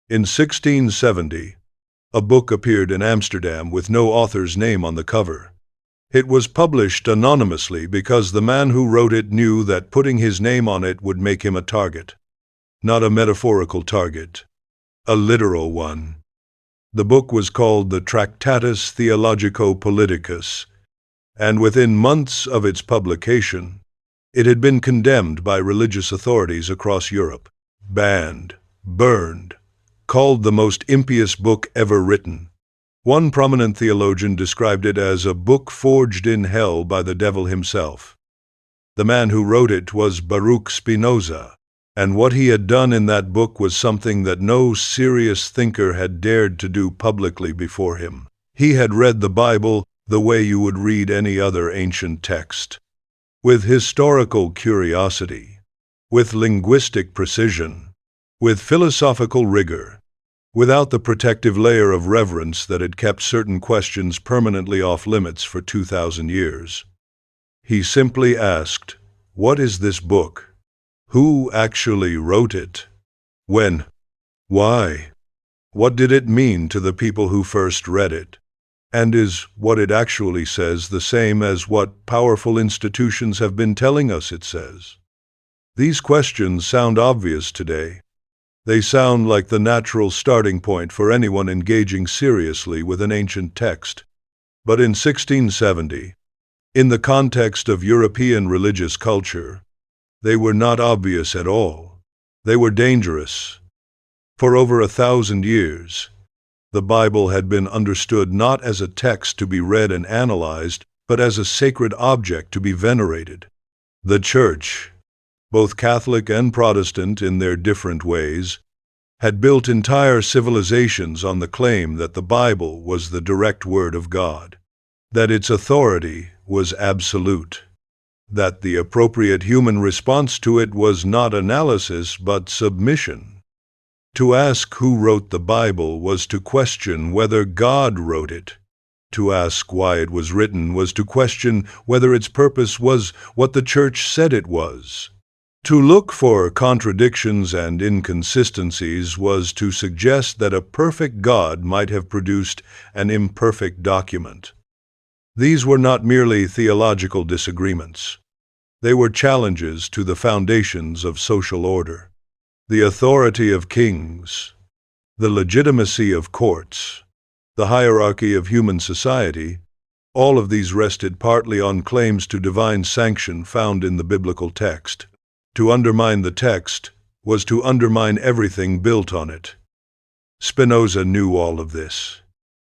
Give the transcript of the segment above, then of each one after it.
In 1670, a book appeared in Amsterdam with no author's name on the cover. It was published anonymously because the man who wrote it knew that putting his name on it would make him a target. Not a metaphorical target, a literal one. The book was called the Tractatus Theologico-Politicus, and within months of its publication, it had been condemned by religious authorities across Europe, banned, burned, called the most impious book ever written. One prominent theologian described it as a book forged in hell by the devil himself. The man who wrote it was Baruch Spinoza, and what he had done in that book was something that no serious thinker had dared to do publicly before him. He had read the Bible the way you would read any other ancient text, with historical curiosity, with linguistic precision, with philosophical rigor, without the protective layer of reverence that had kept certain questions permanently off limits for 2,000 years. He simply asked, "What is this book? Who actually wrote it? When? Why? What did it mean to the people who first read it? And is what it actually says the same as what powerful institutions have been telling us it says?" These questions sound obvious today. They sound like the natural starting point for anyone engaging seriously with an ancient text. But in 1670, in the context of European religious culture, they were not obvious at all. They were dangerous. For over 1,000 years, the Bible had been understood not as a text to be read and analyzed, but as a sacred object to be venerated. The Church, both Catholic and Protestant in their different ways, had built entire civilizations on the claim that the Bible was the direct word of God, that its authority was absolute, that the appropriate human response to it was not analysis but submission. To ask who wrote the Bible was to question whether God wrote it. To ask why it was written was to question whether its purpose was what the Church said it was. To look for contradictions and inconsistencies was to suggest that a perfect God might have produced an imperfect document. These were not merely theological disagreements. They were challenges to the foundations of social order, the authority of kings, the legitimacy of courts, the hierarchy of human society. All of these rested partly on claims to divine sanction found in the biblical text. To undermine the text was to undermine everything built on it. Spinoza knew all of this,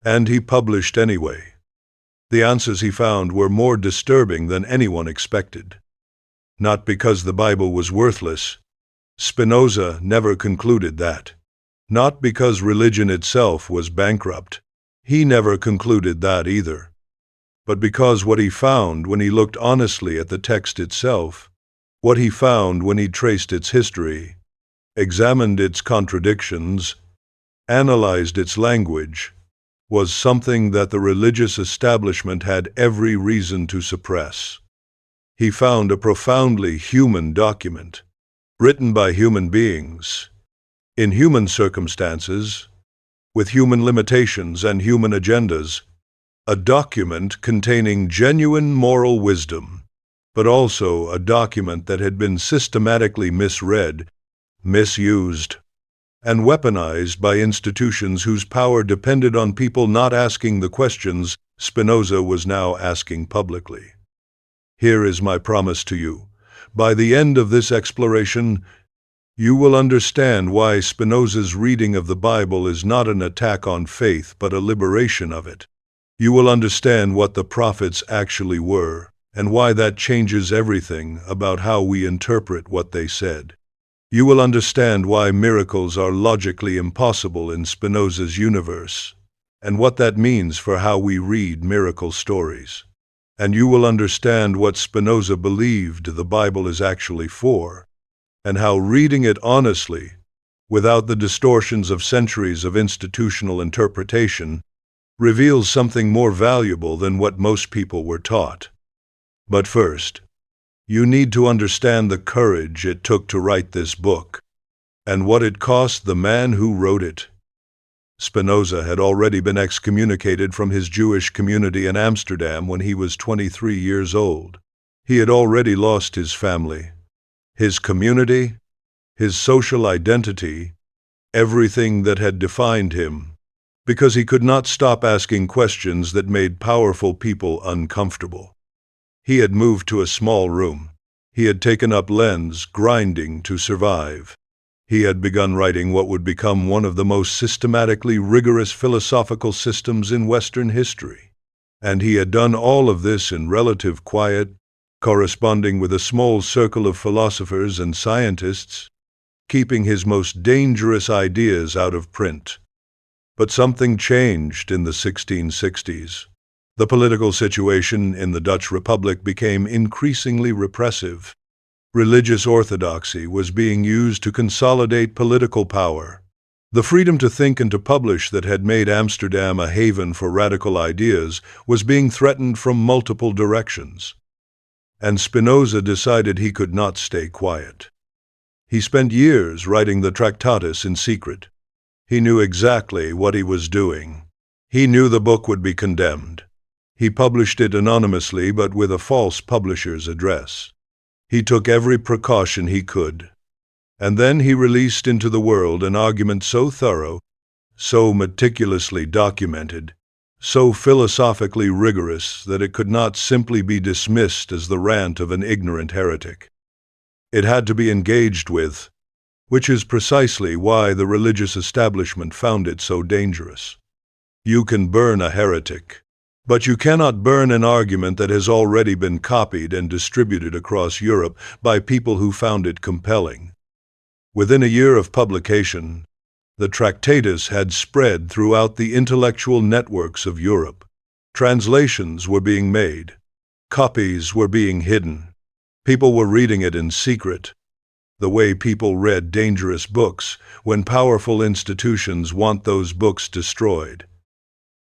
and he published anyway. The answers he found were more disturbing than anyone expected. Not because the Bible was worthless. Spinoza never concluded that. Not because religion itself was bankrupt. He never concluded that either. But because what he found when he looked honestly at the text itself, what he found when he traced its history, examined its contradictions, analyzed its language, was something that the religious establishment had every reason to suppress. He found a profoundly human document, written by human beings, in human circumstances, with human limitations and human agendas, a document containing genuine moral wisdom, but also a document that had been systematically misread, misused, and weaponized by institutions whose power depended on people not asking the questions Spinoza was now asking publicly. Here is my promise to you. By the end of this exploration, you will understand why Spinoza's reading of the Bible is not an attack on faith but a liberation of it. You will understand what the prophets actually were, and why that changes everything about how we interpret what they said. You will understand why miracles are logically impossible in Spinoza's universe, and what that means for how we read miracle stories. And you will understand what Spinoza believed the Bible is actually for, and how reading it honestly, without the distortions of centuries of institutional interpretation, reveals something more valuable than what most people were taught. But first, you need to understand the courage it took to write this book. and what it cost the man who wrote it. Spinoza had already been excommunicated from his Jewish community in Amsterdam when he was 23 years old. He had already lost his family, his community, his social identity, everything that had defined him, because he could not stop asking questions that made powerful people uncomfortable. He had moved to a small room. He had taken up lens grinding to survive. He had begun writing what would become one of the most systematically rigorous philosophical systems in Western history. And he had done all of this in relative quiet, corresponding with a small circle of philosophers and scientists, keeping his most dangerous ideas out of print. But something changed in the 1660s. The political situation in the Dutch Republic became increasingly repressive. Religious orthodoxy was being used to consolidate political power. The freedom to think and to publish that had made Amsterdam a haven for radical ideas was being threatened from multiple directions. And Spinoza decided he could not stay quiet. He spent years writing the Tractatus in secret. He knew exactly what he was doing. He knew the book would be condemned. He published it anonymously but with a false publisher's address. He took every precaution he could. And then he released into the world an argument so thorough, so meticulously documented, so philosophically rigorous that it could not simply be dismissed as the rant of an ignorant heretic. It had to be engaged with, which is precisely why the religious establishment found it so dangerous. You can burn a heretic, but you cannot burn an argument that has already been copied and distributed across Europe by people who found it compelling. Within a year of publication, the Tractatus had spread throughout the intellectual networks of Europe. Translations were being made. Copies were being hidden. People were reading it in secret, the way people read dangerous books when powerful institutions want those books destroyed.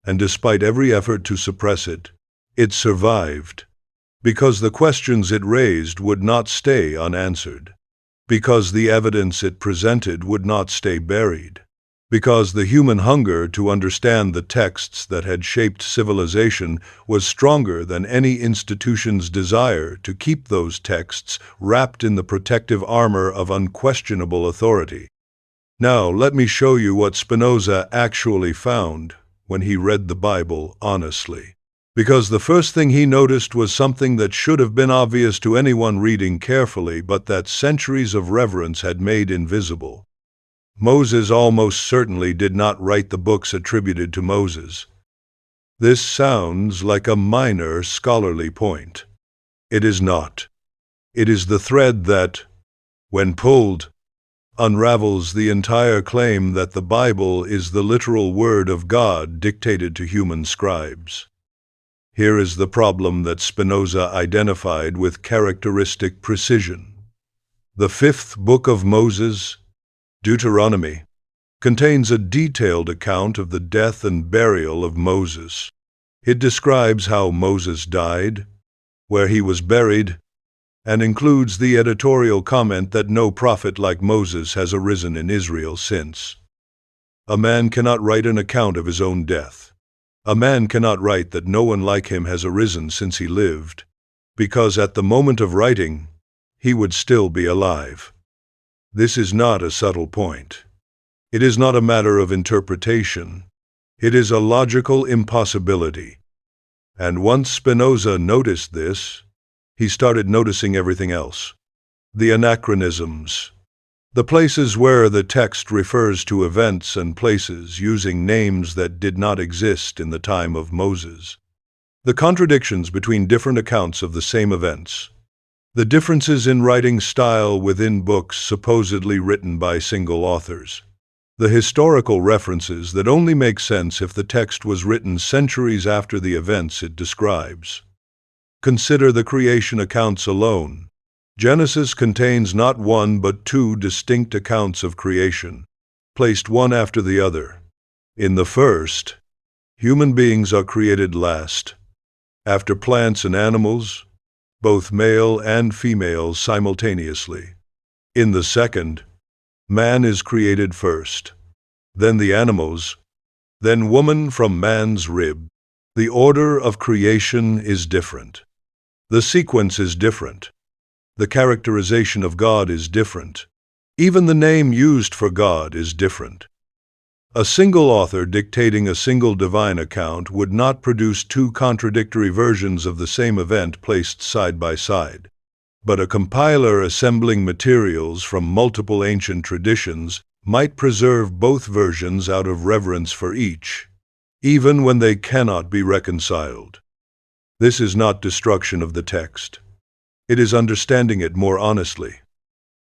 And despite every effort to suppress it, it survived, because the questions it raised would not stay unanswered, because the evidence it presented would not stay buried, because the human hunger to understand the texts that had shaped civilization was stronger than any institution's desire to keep those texts wrapped in the protective armor of unquestionable authority. Now, let me show you what Spinoza actually found when he read the Bible honestly. Because the first thing he noticed was something that should have been obvious to anyone reading carefully, but that centuries of reverence had made invisible. Moses almost certainly did not write the books attributed to Moses. This sounds like a minor scholarly point. It is not. It is the thread that, when pulled, unravels the entire claim that the Bible is the literal word of God dictated to human scribes. Here is the problem that Spinoza identified with characteristic precision. The fifth book of Moses, Deuteronomy, contains a detailed account of the death and burial of Moses. It describes how Moses died, where he was buried, and includes the editorial comment that no prophet like Moses has arisen in Israel since. A man cannot write an account of his own death. A man cannot write that no one like him has arisen since he lived, because at the moment of writing, he would still be alive. This is not a subtle point. It is not a matter of interpretation. It is a logical impossibility. And once Spinoza noticed this, he started noticing everything else. The anachronisms. The places where the text refers to events and places using names that did not exist in the time of Moses. The contradictions between different accounts of the same events. The differences in writing style within books supposedly written by single authors. The historical references that only make sense if the text was written centuries after the events it describes. Consider the creation accounts alone. Genesis contains not one but two distinct accounts of creation, placed one after the other. In the first, human beings are created last. After plants and animals, both male and female simultaneously. In the second, Man is created first, then the animals, then woman from man's rib. The order of creation is different. The sequence is different. The characterization of God is different. Even the name used for God is different. A single author dictating a single divine account would not produce two contradictory versions of the same event placed side by side. But a compiler assembling materials from multiple ancient traditions might preserve both versions out of reverence for each, even when they cannot be reconciled. This is not destruction of the text. It is understanding it more honestly.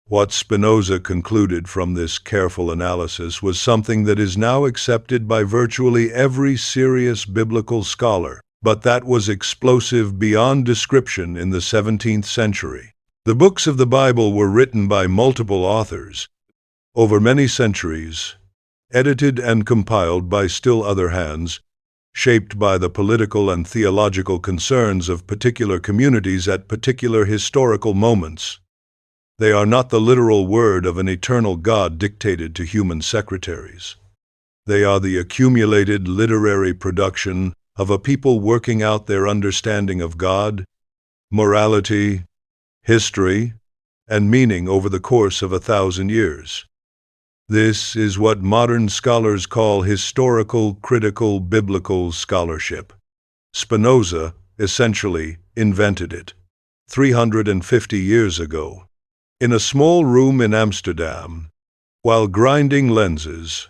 What Spinoza concluded from this careful analysis was something that is now accepted by virtually every serious biblical scholar, but that was explosive beyond description in the 17th century. The books of the Bible were written by multiple authors over many centuries, edited and compiled by still other hands, shaped by the political and theological concerns of particular communities at particular historical moments. They are not the literal word of an eternal God dictated to human secretaries. They are the accumulated literary production of a people working out their understanding of God, morality, history, and meaning over the course of 1,000 years. This is what modern scholars call historical, critical, biblical scholarship. Spinoza essentially invented it 350 years ago. In a small room in Amsterdam, while grinding lenses.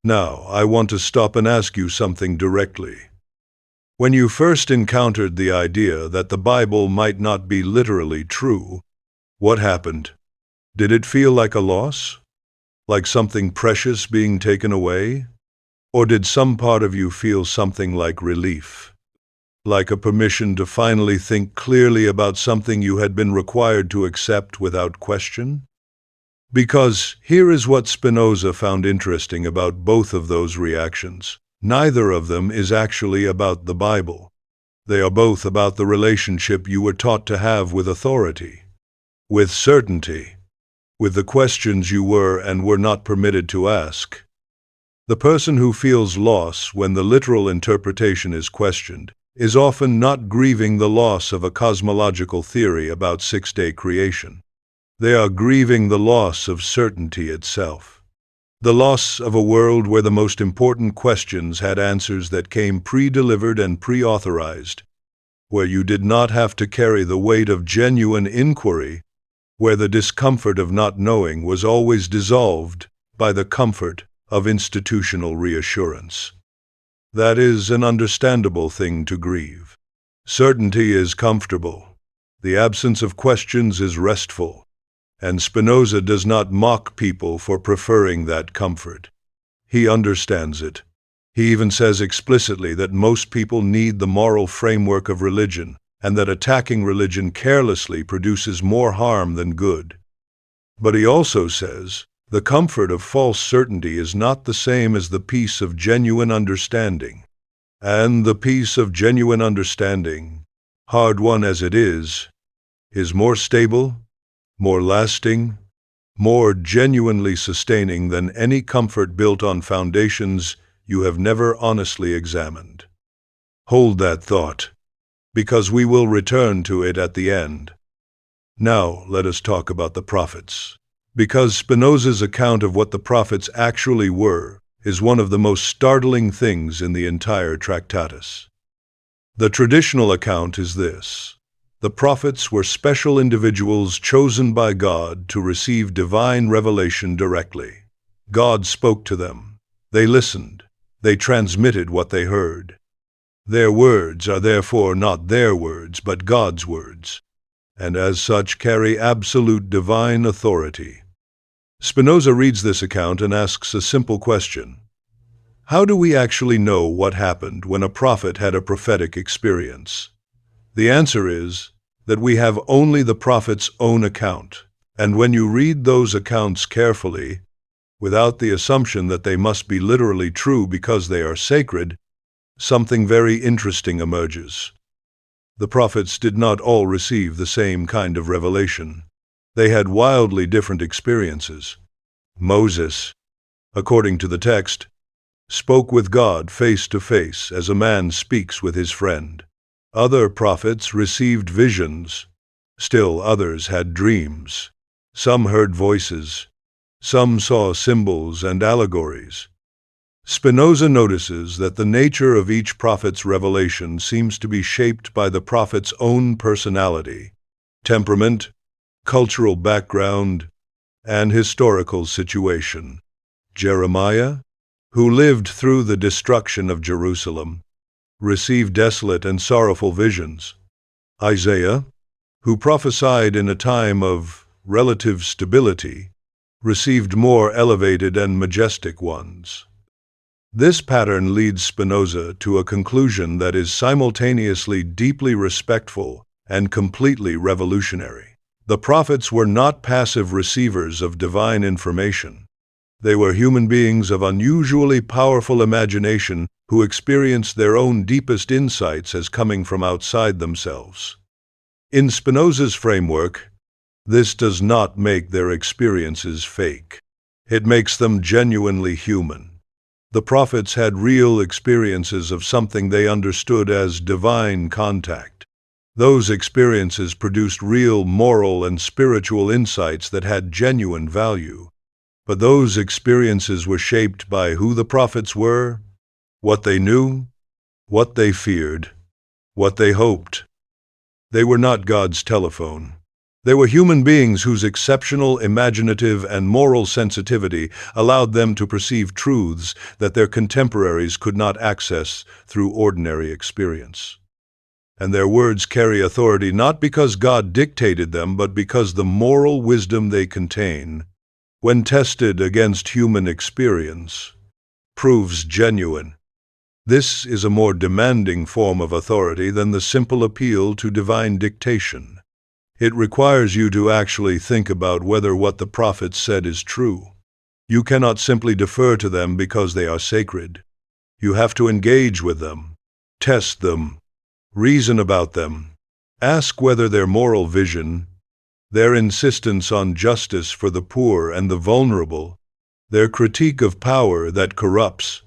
Now, I want to stop and ask you something directly. When you first encountered the idea that the Bible might not be literally true, what happened? Did it feel like a loss? Like something precious being taken away? Or did some part of you feel something like relief? Like a permission to finally think clearly about something you had been required to accept without question? Because here is what Spinoza found interesting about both of those reactions. Neither of them is actually about the Bible. They are both about the relationship you were taught to have with authority, with certainty, with the questions you were and were not permitted to ask. The person who feels loss when the literal interpretation is questioned is often not grieving the loss of a cosmological theory about six-day creation. They are grieving the loss of certainty itself. The loss of a world where the most important questions had answers that came pre-delivered and pre-authorized, where you did not have to carry the weight of genuine inquiry, where the discomfort of not knowing was always dissolved by the comfort of institutional reassurance. That is an understandable thing to grieve. Certainty is comfortable. The absence of questions is restful. And Spinoza does not mock people for preferring that comfort. He understands it. He even says explicitly that most people need the moral framework of religion, and that attacking religion carelessly produces more harm than good. But he also says, the comfort of false certainty is not the same as the peace of genuine understanding. And the peace of genuine understanding, hard-won as it is more stable, more lasting, more genuinely sustaining than any comfort built on foundations you have never honestly examined. Hold that thought, because we will return to it at the end. Now let us talk about the prophets. Because Spinoza's account of what the prophets actually were is one of the most startling things in the entire Tractatus. The traditional account is this. The prophets were special individuals chosen by God to receive divine revelation directly. God spoke to them. They listened. They transmitted what they heard. Their words are therefore not their words, but God's words, and as such carry absolute divine authority. Spinoza reads this account and asks a simple question. How do we actually know what happened when a prophet had a prophetic experience? The answer is that we have only the prophet's own account, and when you read those accounts carefully, without the assumption that they must be literally true because they are sacred, something very interesting emerges. The prophets did not all receive the same kind of revelation. They had wildly different experiences. Moses, according to the text, spoke with God face to face as a man speaks with his friend. Other prophets received visions. Still others had dreams. Some heard voices. Some saw symbols and allegories. Spinoza notices that the nature of each prophet's revelation seems to be shaped by the prophet's own personality, temperament, cultural background, and historical situation. Jeremiah, who lived through the destruction of Jerusalem, received desolate and sorrowful visions. Isaiah, who prophesied in a time of relative stability, received more elevated and majestic ones. This pattern leads Spinoza to a conclusion that is simultaneously deeply respectful and completely revolutionary. The prophets were not passive receivers of divine information. They were human beings of unusually powerful imagination who experienced their own deepest insights as coming from outside themselves. In Spinoza's framework, this does not make their experiences fake. It makes them genuinely human. The prophets had real experiences of something they understood as divine contact. Those experiences produced real moral and spiritual insights that had genuine value. But those experiences were shaped by who the prophets were, what they knew, what they feared, what they hoped. They were not God's telephone. They were human beings whose exceptional imaginative and moral sensitivity allowed them to perceive truths that their contemporaries could not access through ordinary experience. And their words carry authority not because God dictated them, but because the moral wisdom they contain, when tested against human experience, proves genuine. This is a more demanding form of authority than the simple appeal to divine dictation. It requires you to actually think about whether what the prophets said is true. You cannot simply defer to them because they are sacred. You have to engage with them, test them, reason about them, ask whether their moral vision, their insistence on justice for the poor and the vulnerable, their critique of power that corrupts,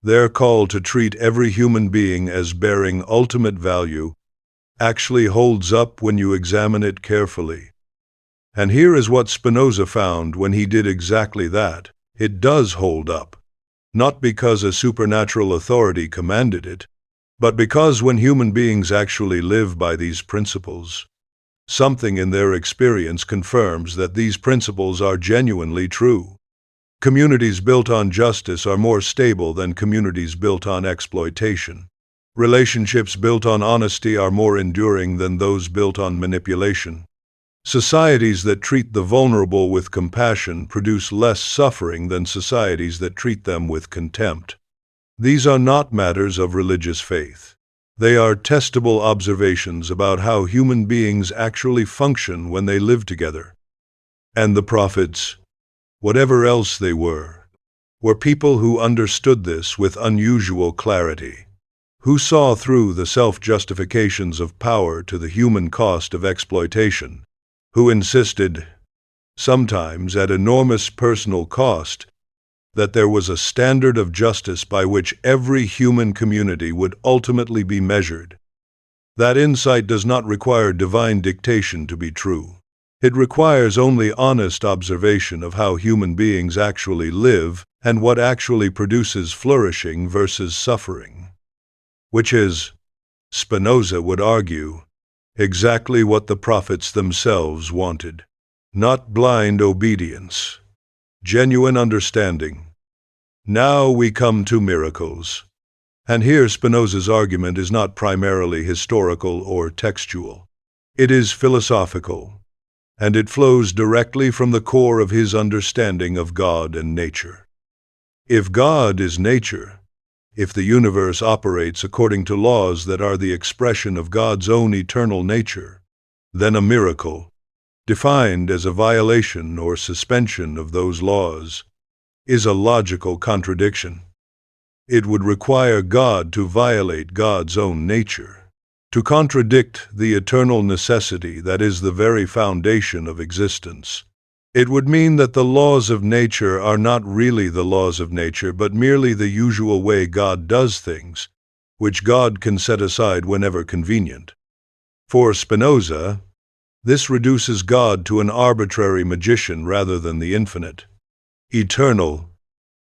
their call to treat every human being as bearing ultimate value, actually holds up when you examine it carefully. And here is what Spinoza found when he did exactly that. It does hold up, not because a supernatural authority commanded it, but because when human beings actually live by these principles, something in their experience confirms that these principles are genuinely true. Communities built on justice are more stable than communities built on exploitation. Relationships built on honesty are more enduring than those built on manipulation. Societies that treat the vulnerable with compassion produce less suffering than societies that treat them with contempt. These are not matters of religious faith. They are testable observations about how human beings actually function when they live together. And the prophets, whatever else they were people who understood this with unusual clarity, who saw through the self-justifications of power to the human cost of exploitation, who insisted, sometimes at enormous personal cost, that there was a standard of justice by which every human community would ultimately be measured. That insight does not require divine dictation to be true. It requires only honest observation of how human beings actually live and what actually produces flourishing versus suffering. Which is, Spinoza would argue, exactly what the prophets themselves wanted. Not blind obedience, genuine understanding. Now we come to miracles. And here Spinoza's argument is not primarily historical or textual. It is philosophical, and it flows directly from the core of his understanding of God and nature. If God is nature, if the universe operates according to laws that are the expression of God's own eternal nature, then a miracle, defined as a violation or suspension of those laws, is a logical contradiction. It would require God to violate God's own nature, to contradict the eternal necessity that is the very foundation of existence. It would mean that the laws of nature are not really the laws of nature, but merely the usual way God does things, which God can set aside whenever convenient. For Spinoza, this reduces God to an arbitrary magician rather than the infinite, eternal,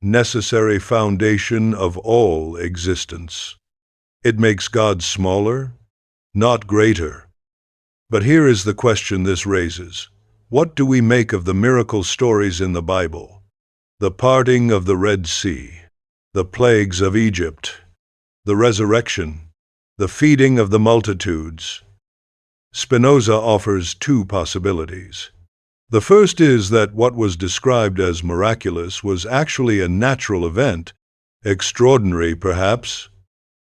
necessary foundation of all existence. It makes God smaller, not greater. But here is the question this raises. What do we make of the miracle stories in the Bible? The parting of the Red Sea, the plagues of Egypt, the resurrection, the feeding of the multitudes. Spinoza offers two possibilities. The first is that what was described as miraculous was actually a natural event, extraordinary perhaps,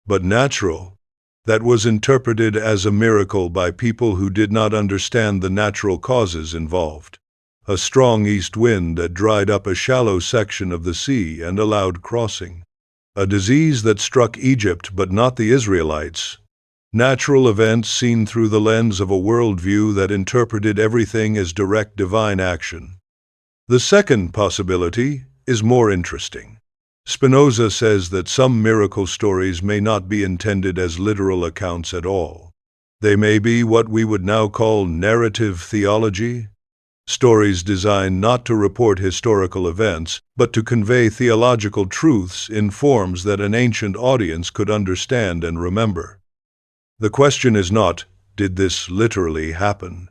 but natural, that was interpreted as a miracle by people who did not understand the natural causes involved. A strong east wind that dried up a shallow section of the sea and allowed crossing. A disease that struck Egypt but not the Israelites. Natural events seen through the lens of a worldview that interpreted everything as direct divine action. The second possibility is more interesting. Spinoza says that some miracle stories may not be intended as literal accounts at all. They may be what we would now call narrative theology, stories designed not to report historical events, but to convey theological truths in forms that an ancient audience could understand and remember. The question is not, did this literally happen?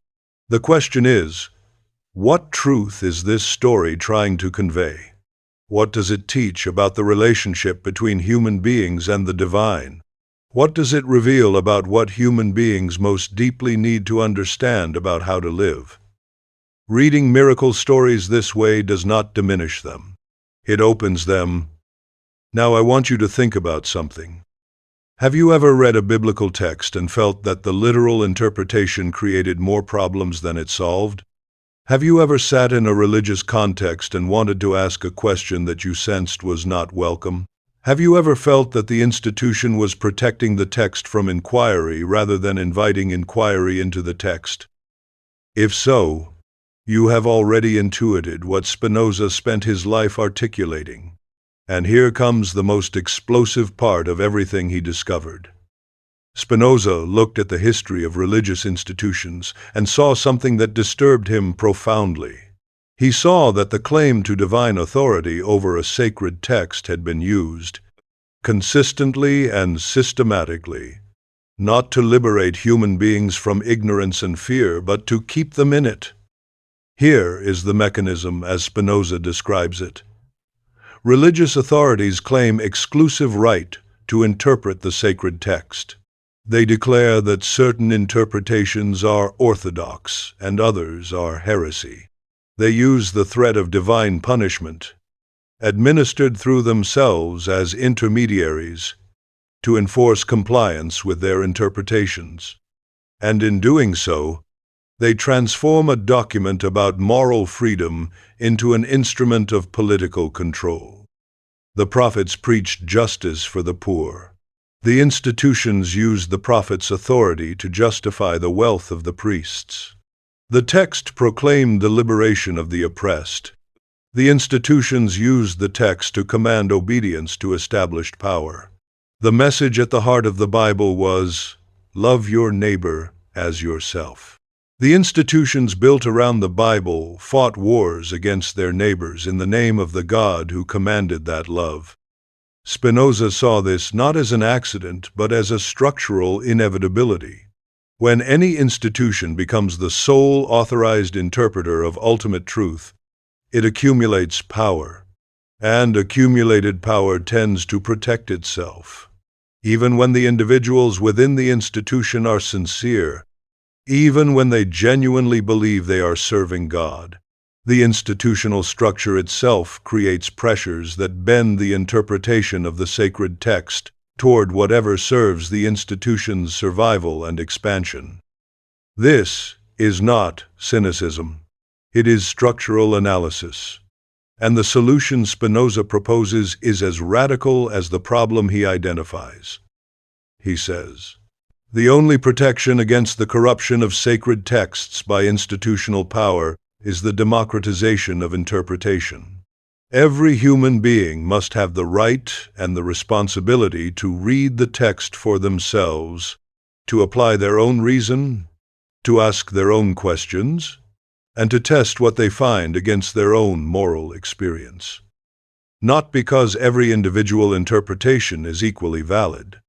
The question is, what truth is this story trying to convey? What does it teach about the relationship between human beings and the divine? What does it reveal about what human beings most deeply need to understand about how to live? Reading miracle stories this way does not diminish them. It opens them. Now I want you to think about something. Have you ever read a biblical text and felt that the literal interpretation created more problems than it solved? Have you ever sat in a religious context and wanted to ask a question that you sensed was not welcome? Have you ever felt that the institution was protecting the text from inquiry rather than inviting inquiry into the text? If so, you have already intuited what Spinoza spent his life articulating. And here comes the most explosive part of everything he discovered. Spinoza looked at the history of religious institutions and saw something that disturbed him profoundly. He saw that the claim to divine authority over a sacred text had been used, consistently and systematically, not to liberate human beings from ignorance and fear, but to keep them in it. Here is the mechanism as Spinoza describes it. Religious authorities claim exclusive right to interpret the sacred text. They declare that certain interpretations are orthodox and others are heresy. They use the threat of divine punishment, administered through themselves as intermediaries, to enforce compliance with their interpretations. And in doing so, they transform a document about moral freedom into an instrument of political control. The prophets preached justice for the poor. The institutions used the prophets' authority to justify the wealth of the priests. The text proclaimed the liberation of the oppressed. The institutions used the text to command obedience to established power. The message at the heart of the Bible was, love your neighbor as yourself. The institutions built around the Bible fought wars against their neighbors in the name of the God who commanded that love. Spinoza saw this not as an accident, but as a structural inevitability. When any institution becomes the sole authorized interpreter of ultimate truth, it accumulates power, and accumulated power tends to protect itself. Even when the individuals within the institution are sincere, even when they genuinely believe they are serving God, the institutional structure itself creates pressures that bend the interpretation of the sacred text toward whatever serves the institution's survival and expansion. This is not cynicism. It is structural analysis. And the solution Spinoza proposes is as radical as the problem he identifies. He says, the only protection against the corruption of sacred texts by institutional power is the democratization of interpretation. Every human being must have the right and the responsibility to read the text for themselves, to apply their own reason, to ask their own questions, and to test what they find against their own moral experience. Not because every individual interpretation is equally valid.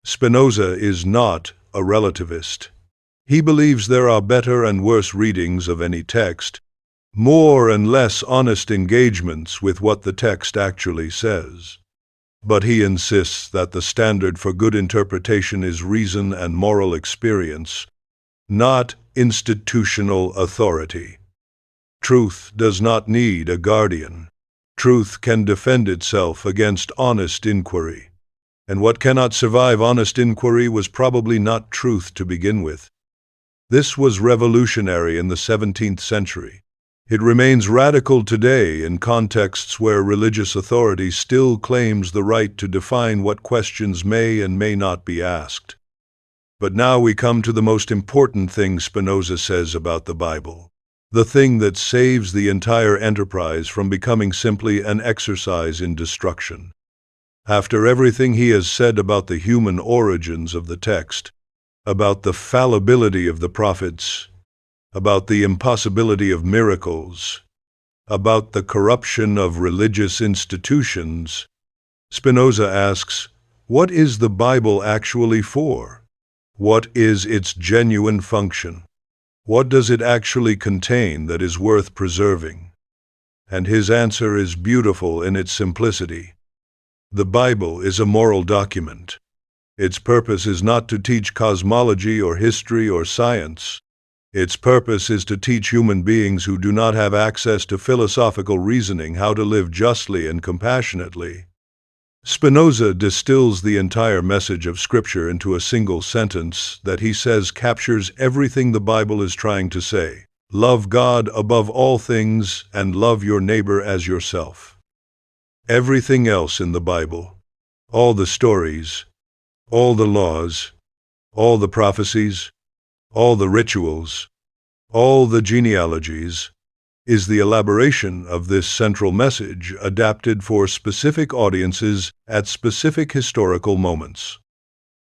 Spinoza is not a relativist. He believes there are better and worse readings of any text, more and less honest engagements with what the text actually says. But he insists that the standard for good interpretation is reason and moral experience, not institutional authority. Truth does not need a guardian. Truth can defend itself against honest inquiry. And what cannot survive honest inquiry was probably not truth to begin with. This was revolutionary in the 17th century. It remains radical today in contexts where religious authority still claims the right to define what questions may and may not be asked. But now we come to the most important thing Spinoza says about the Bible, the thing that saves the entire enterprise from becoming simply an exercise in destruction. After everything he has said about the human origins of the text, about the fallibility of the prophets, about the impossibility of miracles, about the corruption of religious institutions, Spinoza asks, what is the Bible actually for? What is its genuine function? What does it actually contain that is worth preserving? And his answer is beautiful in its simplicity. The Bible is a moral document. Its purpose is not to teach cosmology or history or science. Its purpose is to teach human beings who do not have access to philosophical reasoning how to live justly and compassionately. Spinoza distills the entire message of Scripture into a single sentence that he says captures everything the Bible is trying to say. Love God above all things and love your neighbor as yourself. Everything else in the Bible, all the stories, all the laws, all the prophecies, all the rituals, all the genealogies, is the elaboration of this central message adapted for specific audiences at specific historical moments.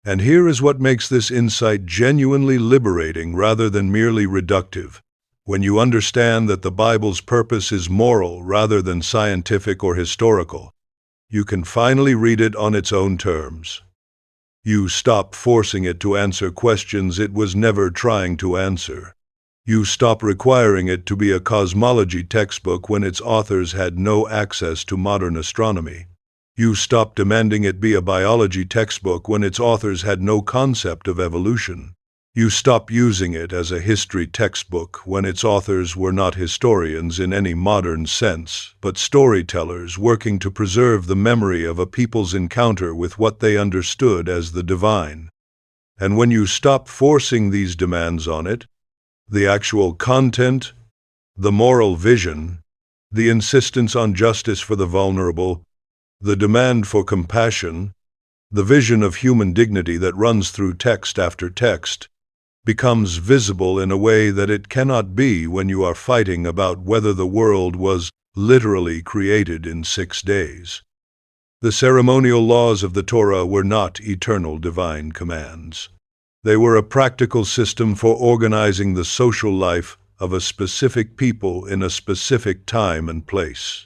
And here is what makes this insight genuinely liberating rather than merely reductive. When you understand that the Bible's purpose is moral rather than scientific or historical, you can finally read it on its own terms. You stop forcing it to answer questions it was never trying to answer. You stop requiring it to be a cosmology textbook when its authors had no access to modern astronomy. You stop demanding it be a biology textbook when its authors had no concept of evolution. You stop using it as a history textbook when its authors were not historians in any modern sense, but storytellers working to preserve the memory of a people's encounter with what they understood as the divine. And when you stop forcing these demands on it, the actual content, the moral vision, the insistence on justice for the vulnerable, the demand for compassion, the vision of human dignity that runs through text after text, becomes visible in a way that it cannot be when you are fighting about whether the world was literally created in 6 days. The ceremonial laws of the Torah were not eternal divine commands. They were a practical system for organizing the social life of a specific people in a specific time and place.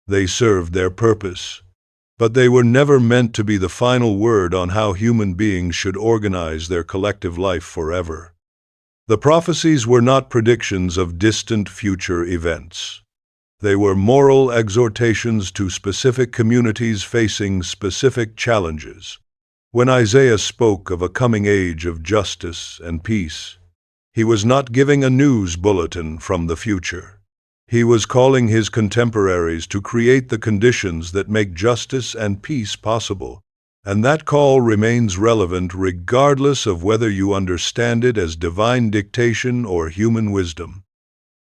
They served their purpose, but they were never meant to be the final word on how human beings should organize their collective life forever. The prophecies were not predictions of distant future events. They were moral exhortations to specific communities facing specific challenges. When Isaiah spoke of a coming age of justice and peace, he was not giving a news bulletin from the future. He was calling his contemporaries to create the conditions that make justice and peace possible, and that call remains relevant regardless of whether you understand it as divine dictation or human wisdom.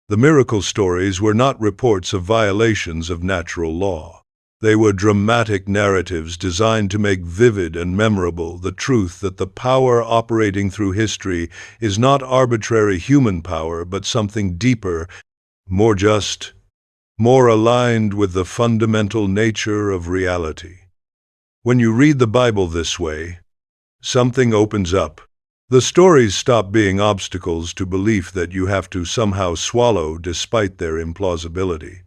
The miracle stories were not reports of violations of natural law. They were dramatic narratives designed to make vivid and memorable the truth that the power operating through history is not arbitrary human power but something deeper, more just, more aligned with the fundamental nature of reality. When you read the Bible this way, something opens up. The stories stop being obstacles to belief that you have to somehow swallow despite their implausibility.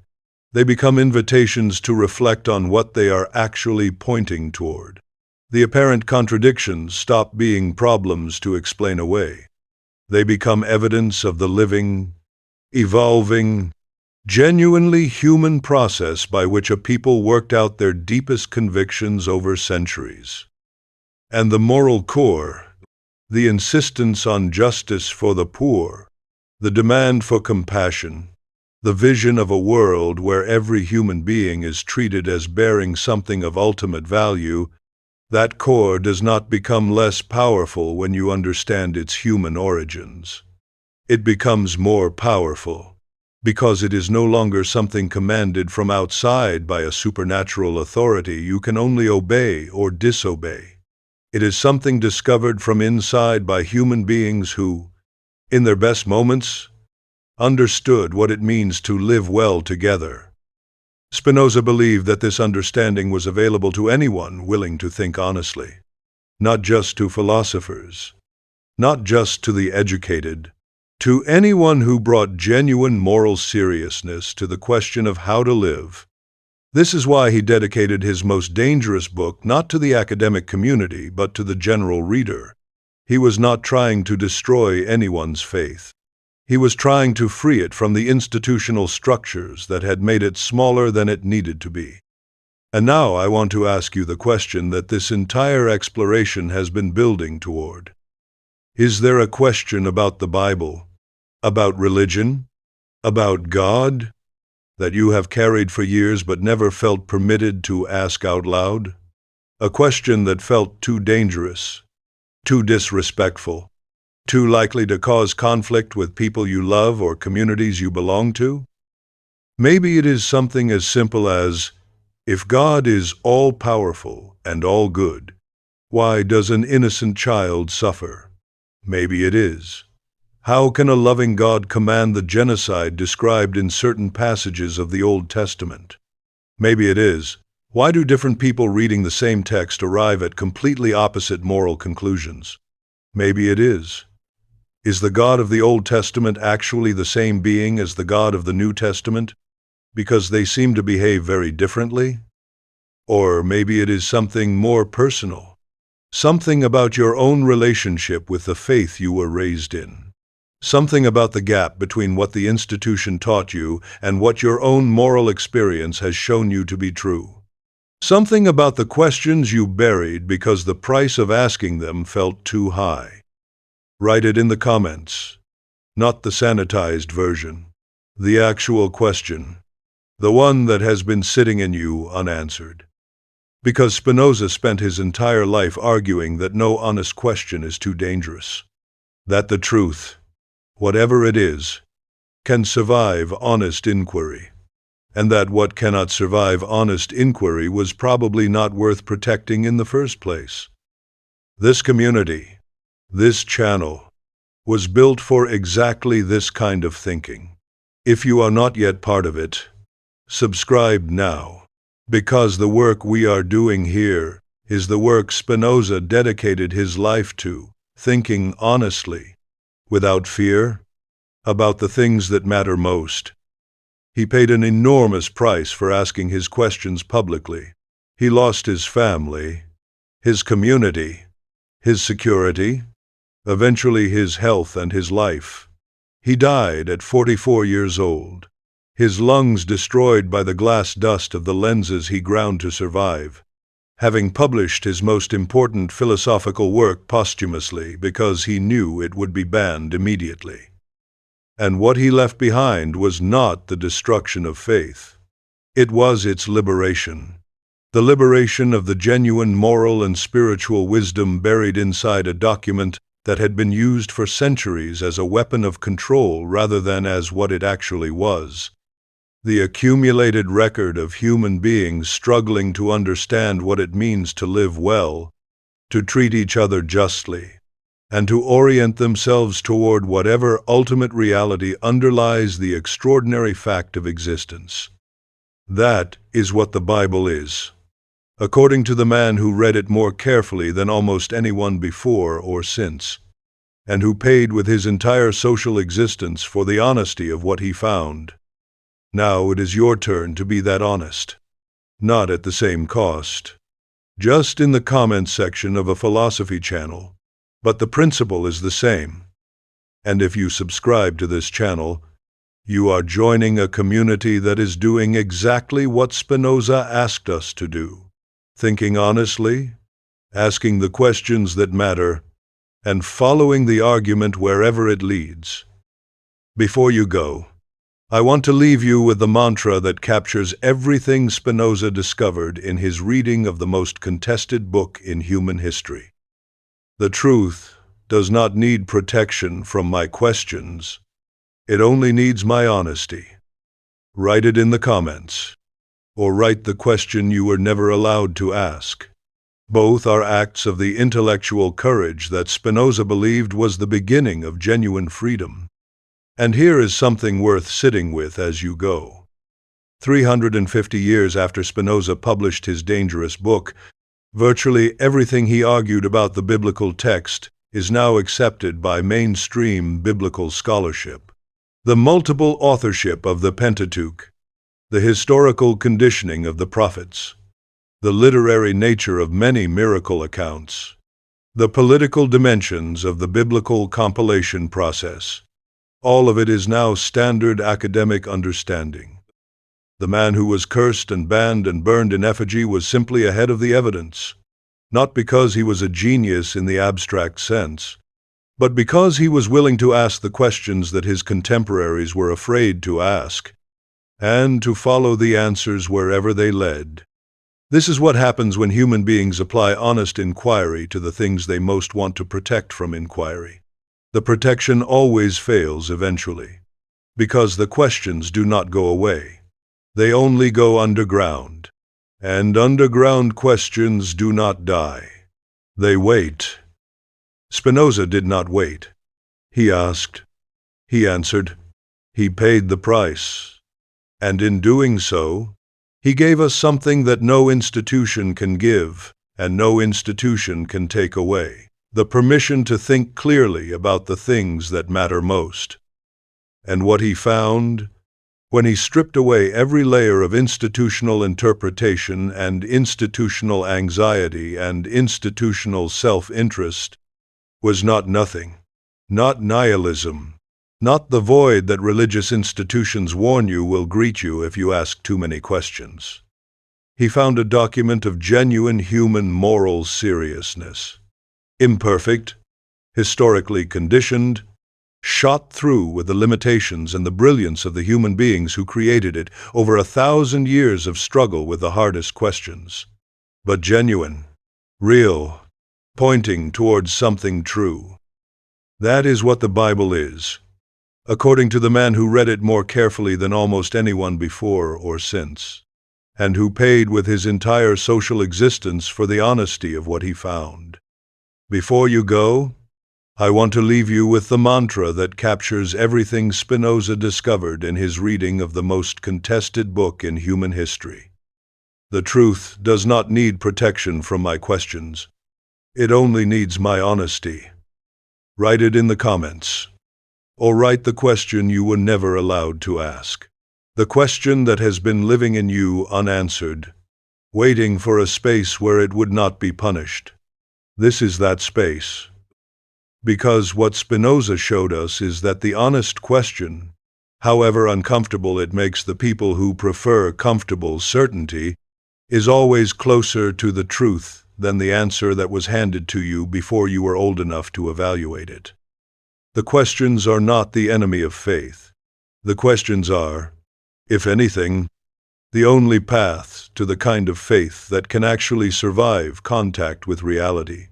They become invitations to reflect on what they are actually pointing toward. The apparent contradictions stop being problems to explain away. They become evidence of the living, evolving, genuinely human process by which a people worked out their deepest convictions over centuries. And the moral core, the insistence on justice for the poor, the demand for compassion, the vision of a world where every human being is treated as bearing something of ultimate value, that core does not become less powerful when you understand its human origins. It becomes more powerful, because it is no longer something commanded from outside by a supernatural authority you can only obey or disobey. It is something discovered from inside by human beings who, in their best moments, understood what it means to live well together. Spinoza believed that this understanding was available to anyone willing to think honestly, not just to philosophers, not just to the educated, to anyone who brought genuine moral seriousness to the question of how to live. This is why he dedicated his most dangerous book not to the academic community but to the general reader. He was not trying to destroy anyone's faith. He was trying to free it from the institutional structures that had made it smaller than it needed to be. And now I want to ask you the question that this entire exploration has been building toward. Is there a question about the Bible, about religion, about God, that you have carried for years but never felt permitted to ask out loud? A question that felt too dangerous, too disrespectful, too likely to cause conflict with people you love or communities you belong to? Maybe it is something as simple as, if God is all-powerful and all-good, why does an innocent child suffer? Maybe it is. How can a loving God command the genocide described in certain passages of the Old Testament? Maybe it is. Why do different people reading the same text arrive at completely opposite moral conclusions? Maybe it is. Is the God of the Old Testament actually the same being as the God of the New Testament, because they seem to behave very differently? Or maybe it is something more personal, something about your own relationship with the faith you were raised in, something about the gap between what the institution taught you and what your own moral experience has shown you to be true. Something about the questions you buried because the price of asking them felt too high. Write it in the comments. Not the sanitized version. The actual question. The one that has been sitting in you unanswered. Because Spinoza spent his entire life arguing that no honest question is too dangerous. That the truth, whatever it is, can survive honest inquiry. And that what cannot survive honest inquiry was probably not worth protecting in the first place. This community, this channel, was built for exactly this kind of thinking. If you are not yet part of it, subscribe now, because the work we are doing here is the work Spinoza dedicated his life to, thinking honestly, without fear, about the things that matter most. He paid an enormous price for asking his questions publicly. He lost his family, his community, his security, eventually his health and his life. He died at 44 years old, his lungs destroyed by the glass dust of the lenses he ground to survive, having published his most important philosophical work posthumously because he knew it would be banned immediately. And what he left behind was not the destruction of faith. It was its liberation. The liberation of the genuine moral and spiritual wisdom buried inside a document that had been used for centuries as a weapon of control rather than as what it actually was. The accumulated record of human beings struggling to understand what it means to live well, to treat each other justly, and to orient themselves toward whatever ultimate reality underlies the extraordinary fact of existence. That is what the Bible is, according to the man who read it more carefully than almost anyone before or since, and who paid with his entire social existence for the honesty of what he found. Now it is your turn to be that honest, not at the same cost, just in the comments section of a philosophy channel, but the principle is the same. And if you subscribe to this channel, you are joining a community that is doing exactly what Spinoza asked us to do, thinking honestly, asking the questions that matter, and following the argument wherever it leads. Before you go, I want to leave you with the mantra that captures everything Spinoza discovered in his reading of the most contested book in human history. The truth does not need protection from my questions. It only needs my honesty. Write it in the comments, or write the question you were never allowed to ask. Both are acts of the intellectual courage that Spinoza believed was the beginning of genuine freedom. And here is something worth sitting with as you go. 350 years after Spinoza published his dangerous book, virtually everything he argued about the biblical text is now accepted by mainstream biblical scholarship. The multiple authorship of the Pentateuch, the historical conditioning of the prophets, the literary nature of many miracle accounts, the political dimensions of the biblical compilation process, all of it is now standard academic understanding. The man who was cursed and banned and burned in effigy was simply ahead of the evidence, not because he was a genius in the abstract sense, but because he was willing to ask the questions that his contemporaries were afraid to ask, and to follow the answers wherever they led. This is what happens when human beings apply honest inquiry to the things they most want to protect from inquiry. The protection always fails eventually, because the questions do not go away. They only go underground, and underground questions do not die. They wait. Spinoza did not wait. He asked. He answered. He paid the price. And in doing so, he gave us something that no institution can give, and no institution can take away: the permission to think clearly about the things that matter most. And what he found, when he stripped away every layer of institutional interpretation and institutional anxiety and institutional self-interest, was not nothing, not nihilism, not the void that religious institutions warn you will greet you if you ask too many questions. He found a document of genuine human moral seriousness, imperfect, historically conditioned, shot through with the limitations and the brilliance of the human beings who created it over 1,000 years of struggle with the hardest questions, but genuine, real, pointing towards something true. That is what the Bible is, according to the man who read it more carefully than almost anyone before or since, and who paid with his entire social existence for the honesty of what he found. Before you go, I want to leave you with the mantra that captures everything Spinoza discovered in his reading of the most contested book in human history. The truth does not need protection from my questions. It only needs my honesty. Write it in the comments, or write the question you were never allowed to ask. The question that has been living in you unanswered, waiting for a space where it would not be punished. This is that space. Because what Spinoza showed us is that the honest question, however uncomfortable it makes the people who prefer comfortable certainty, is always closer to the truth than the answer that was handed to you before you were old enough to evaluate it. The questions are not the enemy of faith. The questions are, if anything, the only path to the kind of faith that can actually survive contact with reality.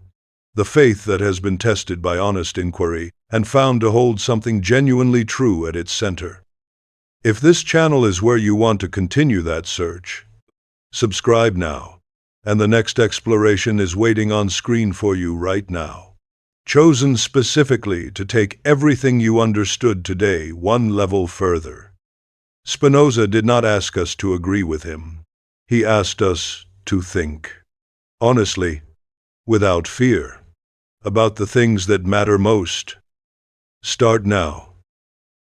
The faith that has been tested by honest inquiry and found to hold something genuinely true at its center. If this channel is where you want to continue that search, subscribe now, and the next exploration is waiting on screen for you right now. chosen specifically to take everything you understood today one level further. Spinoza did not ask us to agree with him. He asked us to think, honestly, without fear, about the things that matter most. Start now.